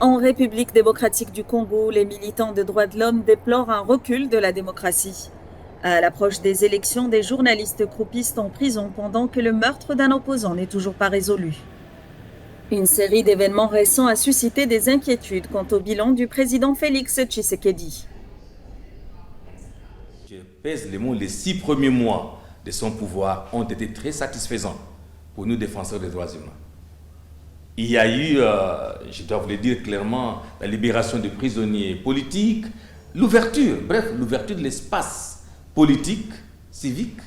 En République démocratique du Congo, les militants de droits de l'homme déplorent un recul de la démocratie. À l'approche des élections, des journalistes croupissent en prison pendant que le meurtre d'un opposant n'est toujours pas résolu. Une série d'événements récents a suscité des inquiétudes quant au bilan du président Félix Tshisekedi. Je pèse les mots, les 6 premiers mois de son pouvoir ont été très satisfaisants pour nous défenseurs des droits humains. Il y a eu, je dois vous le dire clairement, la libération des prisonniers politiques, l'ouverture de l'espace politique, civique.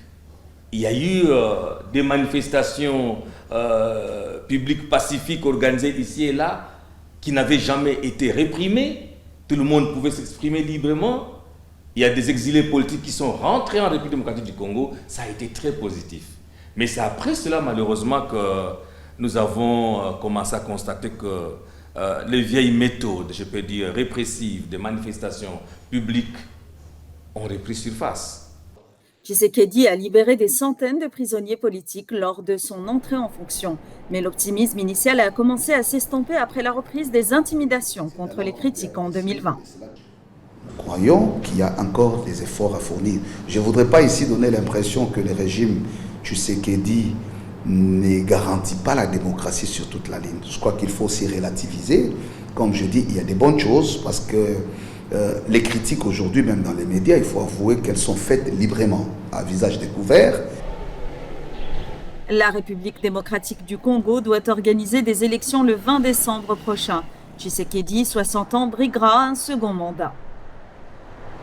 Il y a eu des manifestations publiques pacifiques organisées ici et là qui n'avaient jamais été réprimées. Tout le monde pouvait s'exprimer librement. Il y a des exilés politiques qui sont rentrés en République démocratique du Congo. Ça a été très positif. Mais c'est après cela, malheureusement, que nous avons commencé à constater que les vieilles méthodes, je peux dire, répressives des manifestations publiques ont repris surface. Tshisekedi a libéré des centaines de prisonniers politiques lors de son entrée en fonction. Mais l'optimisme initial a commencé à s'estomper après la reprise des intimidations contre les critiques en 2020. Nous croyons qu'il y a encore des efforts à fournir. Je ne voudrais pas ici donner l'impression que le régime Tshisekedi ne garantit pas la démocratie sur toute la ligne. Je crois qu'il faut aussi relativiser. Comme je dis, il y a des bonnes choses parce que les critiques aujourd'hui, même dans les médias, il faut avouer qu'elles sont faites librement, à visage découvert. La République démocratique du Congo doit organiser des élections le 20 décembre prochain. Tshisekedi, 60 ans, briguera un second mandat.